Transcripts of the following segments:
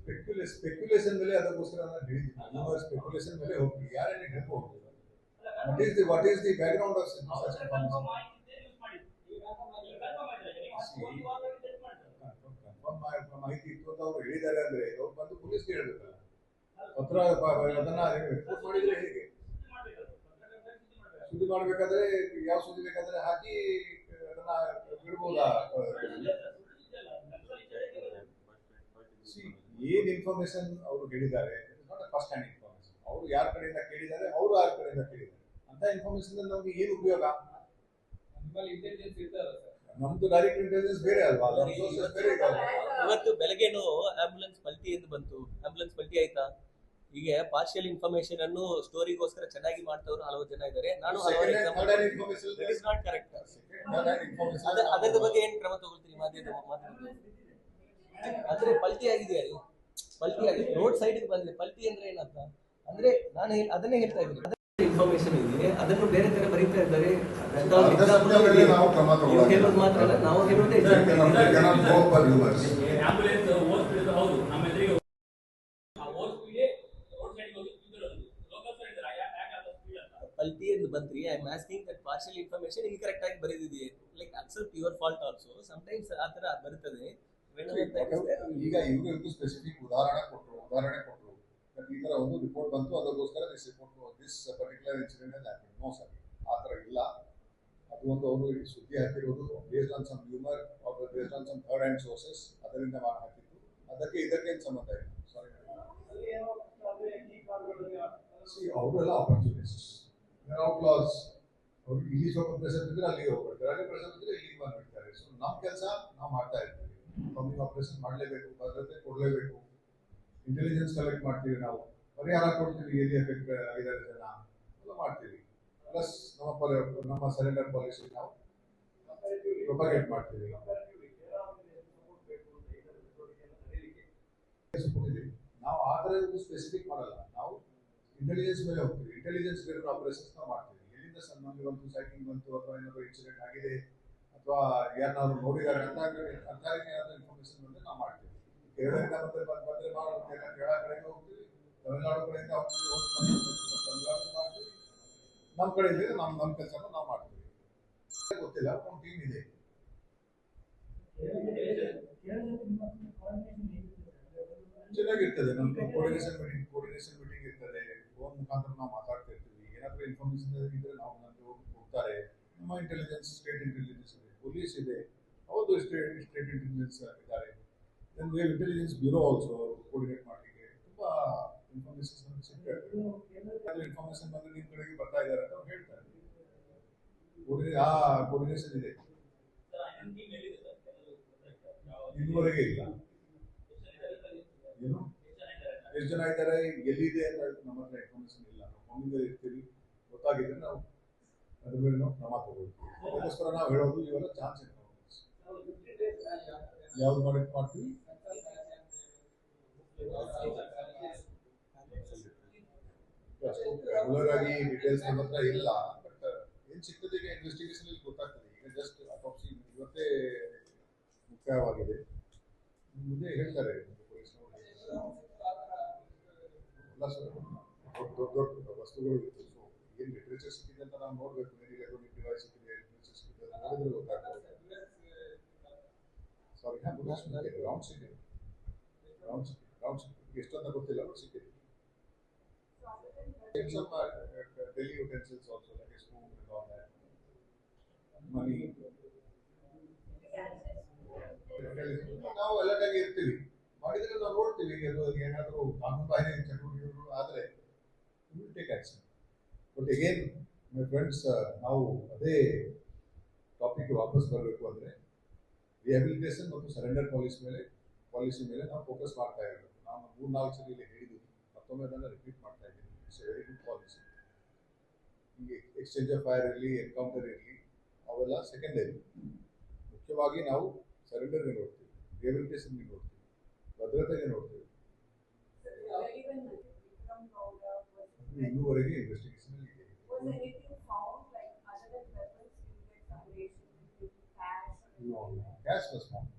Speculation ಮೇಲೆ ಅದಕ್ಕೋಸ್ಕರ ನಾನು ಹೇಳಿದ್ದೀನಿ. ನೀವು ಸ್ಪೆಕ್ಯುಲೇಷನ್ ಮೇಲೆ ಹೋಗ್ತೀವಿ, ಯಾರನ್ನೇ ಹೇಳ್ಬೋದು. What is the background of such information? ಮಾಹಿತಿ ಇತ್ತು ಅಂತ ಅವ್ರು ಹೇಳಿದ್ದಾರೆ ಅಂದ್ರೆ ಅವ್ರು ಬಂದು ಪೊಲೀಸ್ಗೆ ಹೇಳ್ಬೇಕಲ್ಲ. ಪತ್ರ ಅದನ್ನ ರಿಪೋರ್ಟ್ ಮಾಡಿದ್ರೆ ಹೇಗೆ ಸುದ್ದಿ ಮಾಡಬೇಕಾದ್ರೆ ಯಾವ ಸುದ್ದಿ ಬೇಕಾದ್ರೆ ಹಾಕಿ ಅದನ್ನ ಬಿಡ್ಬೋದಾ? ಏನ್ ಇನ್ಫಾರ್ಮೇಶನ್ ಅವರು ಹೇಳಿದ್ದಾರೆ ಫಸ್ಟ್ ಹ್ಯಾಂಡ್ ಇನ್ಫಾರ್ಮೇಶನ್. ಅವರು ಯಾರ ಕಡೆಯಿಂದ ಕೇಳಿದ್ದಾರೆ, ಅವರು ಯಾರ ಕಡೆಯಿಂದ ಕೇಳಿದ್ದಾರೆ ಅಂತ ಇನ್ಫಾರ್ಮೇಶನ್ ನಮಗೆ ಏನು ಉಪಯೋಗ? ನಮ್ದು ಡೈರೆಕ್ಟ್ ಇಂಟೆಲಿಜೆನ್ಸ್ ಬೇರೆ ಅಲ್ವಾ? ಇವತ್ತು ಬೆಳಗ್ಗೆನು ಆಂಬುಲೆನ್ಸ್ ಪಲ್ಟಿ ಎಂದು ಬಂತು. ಆಂಬುಲೆನ್ಸ್ ಪಲ್ಟಿ ಆಯ್ತಾ? ಹೀಗೆ ಪಾರ್ಷಿಯಲ್ ಇನ್ಫಾರ್ಮೇಶನ್ ಅನ್ನು ಸ್ಟೋರಿಗೋಸ್ಕರ ಚೆನ್ನಾಗಿ ಮಾಡ್ತವ್ರು ಹಲವು ಜನ ಇದ್ದಾರೆ. ನಾನು ಅದರ ಬಗ್ಗೆ ಏನ್ ಕ್ರಮ ತಗೊಳ್ತೀನಿ? ಅಂದ್ರೆ ಪಲ್ಟಿ ಆಗಿದೆ, ಪಲ್ಟಿ ಆಗಿದೆ, ರೋಡ್ ಸೈಡ್ ಬಂದಿದೆ. ಪಲ್ಟಿ ಅಂದ್ರೆ ಏನಂತ ಅಂದ್ರೆ ನಾನು ಅದನ್ನೇ ಹೇಳ್ತಾ ಇದ್ದೀನಿ. ಇನ್ಫಾರ್ಮೇಶನ್ ಇದೆ, ಅದನ್ನು ಬೇರೆ ತರ ಬರೀತಾ ಇದ್ದಾರೆ. ಹೇಳೋದು ಮಾತ್ರ ಅಲ್ಲ, ನಾವು ಹೇಳೋದೇ ಪಲ್ಟಿ ಎಂದು ಬಂದ್ರಿ. I am asking that partial information incorrect ಆಗಿ ಬರೆದಿದೆ. Like accept your fault also. Sometimes ಆ ತರ ಬರ್ತದೆ. ಈಗ ಇವರು ಸ್ಪೆಸಿಫಿಕ್ ಉದಾಹರಣೆ ಕೊಟ್ಟರು ಈ ತರ ಒಂದು ರಿಪೋರ್ಟ್ ಬಂತು, ಅದಕ್ಕೋಸ್ಕರ this particular incident no sir, ಆ ಥರ ಇಲ್ಲ. ಅದು ಒಂದು ಅವರು ಸುದ್ದಿ ಹಾಕಿರೋದು based on some humour or based on some third hand sources, ಅದರಿಂದ ಹಾಕಿದ್ದು. ಅದಕ್ಕೆ ಇದಕ್ಕೇನು ಸಂಬಂಧ ಇಲ್ಲ. ಸಾರಿ, ಅವರೆಲ್ಲ ಆಪರ್ಚುನಿಸ್ಟ್ಸ್, ಔಟ್ಲಾಸ್. ಅವ್ರು ಇಲ್ಲಿ ಸ್ವಲ್ಪ ಪ್ರೆಸರ್ ಇದ್ರೆ ಅಲ್ಲಿಗೆ ಹೋಗ್ಬಿಡ್ತಾರೆ, ಅಲ್ಲಿ ಪ್ರೆಸರ್ ಇದ್ರೆ ಇಲ್ಲಿಗೆ ಬಂದ್ಬಿಡ್ತಾರೆ. ಸೊ ನಮ್ಮ ಕೆಲಸ ನಾವು ಮಾಡ್ತಾ ಇರ್ತೀವಿ. ಕಮ್ಮಿಂಗ್ ಆಪರೇಷನ್ ಮಾಡಲೇಬೇಕು, ಭದ್ರತೆ ಕೊಡಲೇಬೇಕು, ಇಂಟೆಲಿಜೆನ್ಸ್ ಕಲೆಕ್ಟ್ ಮಾಡ್ತೀವಿ, ನಾವು ಪರಿಹಾರ ಕೊಡ್ತೀವಿ, ಎಲ್ಲಿ ಎಫೆಕ್ಟ್ ಆಗಿದ್ದಾರೆ ಜನ ಎಲ್ಲ ಮಾಡ್ತೀವಿ. ಪ್ಲಸ್ ನಮ್ಮ ಸರೆಂಡರ್ ಪಾಲಿಸಿ ನಾವು ಪ್ರೊಪಗೇಟ್ ಮಾಡ್ತೀವಿ. ನಾವು ಆ ಥರ ಸ್ಪೆಸಿಫಿಕ್ ಮಾಡಲ್ಲ, ನಾವು ಇಂಟೆಲಿಜೆನ್ಸ್ ಮೇಲೆ ಹೋಗ್ತೀವಿ. ಇಂಟೆಲಿಜೆನ್ಸ್ ಬೇರೆ ಆಪರೇಷನ್ಸ್ ನಾವು ಮಾಡ್ತೀವಿ. ಎಲ್ಲಿಂದ ನಮಗೆ ಬಂತು, ಸೈಕಿಂಗ್ ಬಂತು, ಅಥವಾ ಏನಾದರೂ ಇನ್ಸಿಡೆಂಟ್ ಆಗಿದೆ, ಅಥವಾ ಯಾರನ್ನಾದ್ರು ನೋಡಿದ್ದಾರೆ ಅಂತ ಏನಾದರೂ ಇನ್ಫಾರ್ಮೇಶನ್ ಬಂದರೆ ನಾವು ಮಾಡ್ತೀವಿ. ಕೇರಳದಿಂದ ಬಂದರೆ ಕೇರಳ ಕಡೆಗೆ ಹೋಗ್ತೀವಿ, ತಮಿಳುನಾಡು ಕಡೆಯಿಂದ ಹೋಗ್ತೀವಿ, ತಮಿಳುನಾಡು ಮಾಡ್ತೀವಿ. ನಮ್ಮ ಕಡೆಯಿಂದ ನಮ್ಮ ಕೆಲಸನ ನಾವು ಮಾಡ್ತೀವಿ. ಗೊತ್ತಿಲ್ಲ, ಒಂದು ಟೀಮ್ ಇದೆ. ಚೆನ್ನಾಗಿರ್ತದೆ, ನಮ್ಮ ಕೋರ್ಡಿನೇಷನ್ ಮೀಟಿಂಗ್ ಇರ್ತದೆ. ಫೋನ್ ಮುಖಾಂತರ ನಾವು ಮಾತಾಡ್ತಾ ಇರ್ತೀವಿ. ಏನಾದರೂ ಇನ್ಫಾರ್ಮೇಶನ್ ಇದ್ರೆ ನಾವು ಹೋಗ್ತಾರೆ. ನಮ್ಮ ಇಂಟೆಲಿಜೆನ್ಸ್, ಸ್ಟೇಟ್ ಇಂಟೆಲಿಜೆನ್ಸ್ ಇದೆ, ಪೊಲೀಸ್ ಇದೆ, ಹೌದು ಸ್ಟೇಟ್ ಇಂಟೆಲಿಜೆನ್ಸ್ ಇದ್ದಾರೆ. Then we have intelligence bureau also coordinate ಮಾಡಲಿಕ್ಕೆ. ತುಂಬ ಇನ್ಫಾರ್ಮೇಶನ್ ಸಿಗ್ತದೆ. ಇನ್ಫಾರ್ಮೇಶನ್ ಬಂದರೆ ನಿಮ್ಮ ಕಡೆಗೆ ಬರ್ತಾ ಇದ್ದಾರೆ ಅಂತ ಅವ್ರು ಹೇಳ್ತಾರೆ. ಕೋರ್ಡಿನೇಷನ್ ಇದೆ. ಇದುವರೆಗೆ ಇಲ್ಲ. ಏನು ಎಷ್ಟು ಜನ ಇದ್ದಾರೆ, ಎಲ್ಲಿದೆ ಅಂತ ನಮ್ಮ ಹತ್ರ ಇನ್ಫಾರ್ಮೇಶನ್ ಇಲ್ಲ. ನಾವು ಮಮ್ಮಿಂದ ಇರ್ತೀವಿ, ಗೊತ್ತಾಗಿದ್ರೆ ನಾವು ಅದ್ರ ಮೇಲೆ ನಾವು ಕ್ರಮ ತಗೊಳ್ತೀವಿ. ಅದಕ್ಕೋಸ್ಕರ ನಾವು ಹೇಳೋದು ಇವೆಲ್ಲ ಚಾನ್ಸ್ ಇನ್ಫಾರ್ಮೇಶನ್ ಯಾವ್ದು ಮಾಡ್ತೀವಿ. ರೆಗ್ಯುಲರ್ ಆಗಿ ಡೀಟೇಲ್ಸ್ ನಮ್ಮ ಹತ್ರ ಇಲ್ಲ, ಬಟ್ ಏನ್ ಸಿಗ್ತದೆ ಈಗ ಇನ್ವೆಸ್ಟಿಗೇಷನ್ ಅಲ್ಲಿ ಗೊತ್ತಾಗ್ತದೆ. ಈಗ ಜಸ್ಟ್ ಅಟಾಪ್ಸಿ ಇವತ್ತೇ ಮುಖ್ಯವಾಗಿದೆ, ಮುಂದೆ ಹೇಳ್ತಾರೆ ಪೊಲೀಸ್ನವರು. ಎಲ್ಲ ದೊಡ್ಡ ವಸ್ತುಗಳು ಇತ್ತು. ಸೊ ಏನು ಲಿಟ್ರೇಚರ್ ಸಿಕ್ಕಿದೆ ಅಂತ ನಾವು ನೋಡ್ಬೇಕು. ಏನ್ ಎಲೆಕ್ಟ್ರಾನಿಕ್ ಡಿವೈಸ್ ಸಿಕ್ಕಿದೆ, ಲಿಟ್ರೇಚರ್ ಸಿಕ್ಕಿದೆ, ನೋಡಿದ್ರೆ ಗೊತ್ತಾಗ್ತದೆ. ಸಾರಿ, ರೌಂಡ್ ಸಿಕ್ಕಿದೆ, ಎಷ್ಟಂತ ಗೊತ್ತಿಲ್ಲ, ಬಟ್ ಸಿಕ್ಕಿದೆ. Some daily utensils also, like a spoon and all that. Money. ನಾವು ಅಲರ್ಟ್ ಆಗಿ ಇರ್ತೀವಿ. ಮಾಡಿದ್ರೆ ನಾವು ನೋಡ್ತೀವಿ, ಅದು ಏನಾದರೂ ಕಾನೂನು ಬಾಹಿರ ಚಟುವಟಿಕೆಗಳು ಆದರೆ will take action. But again my friends, ನಾವು ಅದೇ ಟಾಪಿಕ್ ವಾಪಸ್ ಬರಬೇಕು ಅಂದರೆ ರಿಹ್ಯಾಬಿಲಿಟೇಷನ್ ಮತ್ತು ಸರೆಂಡರ್ ಪಾಲಿಸಿ ಮೇಲೆ ನಾವು ಫೋಕಸ್ ಮಾಡ್ತಾ ಇರಬೇಕು. ನಾನು 3-4 ಸಲ ಇಲ್ಲಿ ಹೇಳಿದ್ದೀನಿ, ಮತ್ತೊಮ್ಮೆ ಅದನ್ನು ರಿಪೀಟ್ ಮಾಡ್ತಾ ಇದ್ದೀನಿ. It's A very good policy. ಹೀಗೆ ಎಕ್ಸ್ಚೇಂಜ್ ಆಫ್ ಫೈರ್ ಇರಲಿ, ಎನ್ಕೌಂಟರ್ ಇರಲಿ, ಅವೆಲ್ಲ ಸೆಕೆಂಡರಿ. ಮುಖ್ಯವಾಗಿ ನಾವು ಸರೆಂಡರ್ಗೆ ನೋಡ್ತೀವಿ, ರಿಹ್ಯಾಬಿಲಿಟೇಷನ್ಗೆ ನೋಡ್ತೀವಿ, ಭದ್ರತೆಗೆ ನೋಡ್ತೀವಿ. ಇನ್ನೂವರೆಗೆ ಇನ್ವೆಸ್ಟಿಗೇಷನ್ ಇದೆ. Cash was found.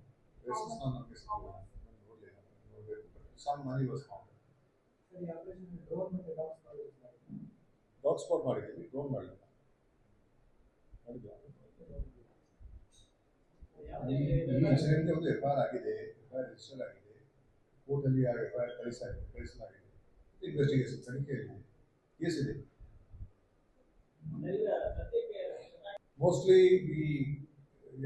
ನೋಡಲಿಲ್ಲ, ನೋಡಬೇಕು. Some money was found. Dog spot ಮಾಡಿದ್ದೀವಿ, ಡ್ರೋನ್ ಮಾಡಿಲ್ಲ. ಈ ಇನ್ಸಿಡೆಂಟ್ ಒಂದು FIR ಆಗಿದೆ, FIR ರಿಜಿಸ್ಟರ್ ಆಗಿದೆ, ಕೋರ್ಟಲ್ಲಿ ಆ FIR ಕಳಿಸಲಾಗಿದೆ, ಇನ್ವೆಸ್ಟಿಗೇಷನ್ ತನಿಖೆಯಲ್ಲಿದೆ, ಕೇಸ್ ಇದೆ. ಮೋಸ್ಟ್ಲಿ ಈ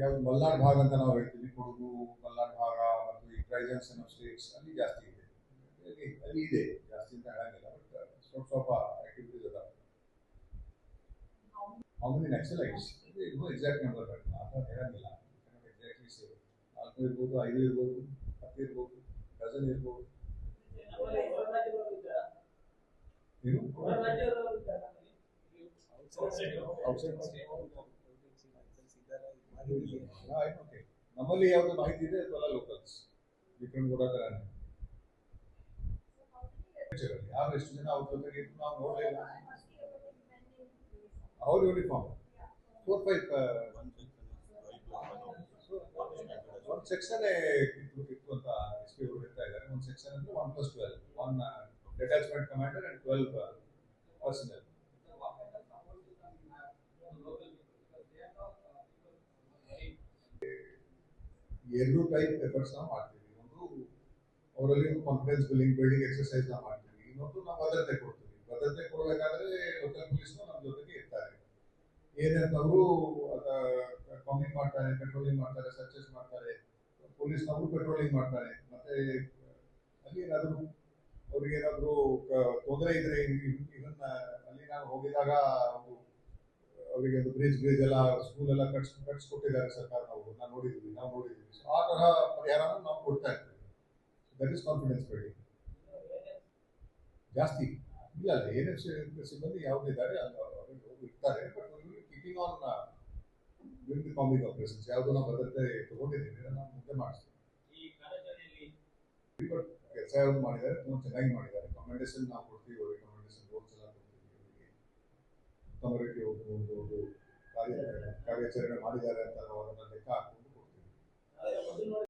ಯಾವ್ದು ಮಲ್ನಾಡ್ ಭಾಗ ಅಂತ ನಾವು ಹೇಳ್ತೀವಿ, ಕೊಡಗು ಮಲ್ನಾಡ್ ಭಾಗ ಮತ್ತು ಈ ಟ್ರೈಜನ್ಸ್ ಅನ್ನೋ ಸ್ಟೇಟ್ಸ್ ಅಲ್ಲಿ ಜಾಸ್ತಿ ಇದೆ, ಅಲ್ಲಿ ಇದೆ ಜಾಸ್ತಿ ಅಂತ ಹೇಳಂಗಿಲ್ಲ, ಬಟ್ ಸ್ವಲ್ಪ ಆಕ್ಟಿವಿಟೀಸ್ ಅದಾವೆ. How many Naxalites? No exact number, but ನಾನು ಹೇಳಂಗಿಲ್ಲ, ಎಕ್ಸಾಕ್ಟ್ಲಿ ಸೇಮ್ 4 ಇರ್ಬೋದು, 5 ಇರ್ಬೋದು, 10 ಇರ್ಬೋದು, ಡಜನ್ ಇರ್ಬೋದು. ಏನು ನಮ್ಮಲ್ಲಿ ಯಾವ್ದು ಮಾಹಿತಿ ಇದೆ ಅದೆಲ್ಲ ಲೋಕಲ್ಸ್, ವಿಕ್ರಮಗೌಡ ತರಾನೆ. ಯಾರು ಎಷ್ಟು ಜನ ಅವ್ರ ಜೊತೆಗೆ ನಾವು ನೋಡಲಿಲ್ಲ. ಅವ್ರ ಯೂನಿಫಾರ್ಮ್ 4-5 ಒಂದು ಸೆಕ್ಷನ್ ಇತ್ತು ಅಂತ SP ಅವರು ಹೇಳ್ತಾ ಇದ್ದಾರೆ. ಒಂದು ಸೆಕ್ಷನ್ ಅಂದ್ರೆ 1+12, 1 ಡೆಟಾಚ್ಮೆಂಟ್ ಕಮಾಂಡರ್ ಅಂಡ್ 12 ಪರ್ಸನಲ್. ಎರಡು ಟೈಪ್ ಎಫರ್ಟ್ಸ್ ನಾವು ಮಾಡ್ತೀವಿ. ಒಂದು ಅವರಲ್ಲಿ ಕಾನ್ಫಿಡೆನ್ಸ್ ಬಿಲ್ಡಿಂಗ್ ಎಕ್ಸರ್ಸೈಸ್ ನಾವು ಮಾಡ್ತೀವಿ. ಇನ್ನೊಂದು ನಾವು ಭದ್ರತೆ ಕೊಡ್ತೀವಿ. ಭದ್ರತೆ ಕೊಡಬೇಕಾದ್ರೆ ಲೋಕಲ್ ಪೊಲೀಸ್ನು ನಮ್ಮ ಜೊತೆಗೆ ಇರ್ತಾರೆ. ಏನೇನವರು ಕಾಮಿಂಗ್ ಮಾಡ್ತಾರೆ, ಪೆಟ್ರೋಲಿಂಗ್ ಮಾಡ್ತಾರೆ, ಸರ್ಚಸ್ ಮಾಡ್ತಾರೆ, ಪೊಲೀಸ್ನವರು ಪೆಟ್ರೋಲಿಂಗ್ ಮಾಡ್ತಾರೆ. ಮತ್ತೆ ಅಲ್ಲಿ ಏನಾದರೂ ಅವ್ರಿಗೆ ಏನಾದರೂ ತೊಂದರೆ ಇದ್ರೆ, ಇವನ್ ಅಲ್ಲಿ ನಾವು ಹೋಗಿದಾಗ ಅವರಿಗೆ ಒಂದು ಬ್ರಿಡ್ಜ್ ಎಲ್ಲ ಸ್ಕೂಲ್ ಎಲ್ಲ ಕಟ್ಸ್ಕೊಟ್ಟಿದ್ದಾರೆ ಸರ್ಕಾರದವರು, ನಾವು ನೋಡಿದ್ದೀವಿ. ಸೊ ಆ ತರಹ ಪರಿಹಾರನ ನಾವು ಕೊಡ್ತಾ ಇರ್ತೀವಿ. That is confidence building. ಜಾಸ್ತಿ ಇಲ್ಲ, ಏನೇನು ಸಿಬ್ಬಂದಿ ಯಾವುದಿದ್ದಾರೆ ಇರ್ತಾರೆ, but keeping on doing the coming operations. ಯಾವುದು ನಾವು ಭದ್ರತೆ ತಗೊಂಡಿದ್ದೀವಿ ನಾವು ಮುಂದೆ ಮಾಡಿಸ್ತೀವಿ. ಬಟ್ ಕೆಲಸ ಯಾವ್ದು ಮಾಡಿದ್ದಾರೆ ತುಂಬ ಚೆನ್ನಾಗಿ ಮಾಡಿದ್ದಾರೆ. ಕಮೆಂಡೇಶನ್ ನಾವು ಕೊಡ್ತೀವಿ, ಅವರಿಗೆ ಕಮೆಂಡೇಶನ್ ರೋಲ್ಸ್ ಎಲ್ಲ ಕೊಡ್ತೀವಿ. ಉತ್ತಮ ರೀತಿ ಒಂದು ಕಾರ್ಯಾಚರಣೆ ಮಾಡಿದ್ದಾರೆ ಅಂತ ನಾವು ಅದನ್ನು ಲೆಕ್ಕ ಹಾಕೊಂಡು ಕೊಡ್ತೀವಿ.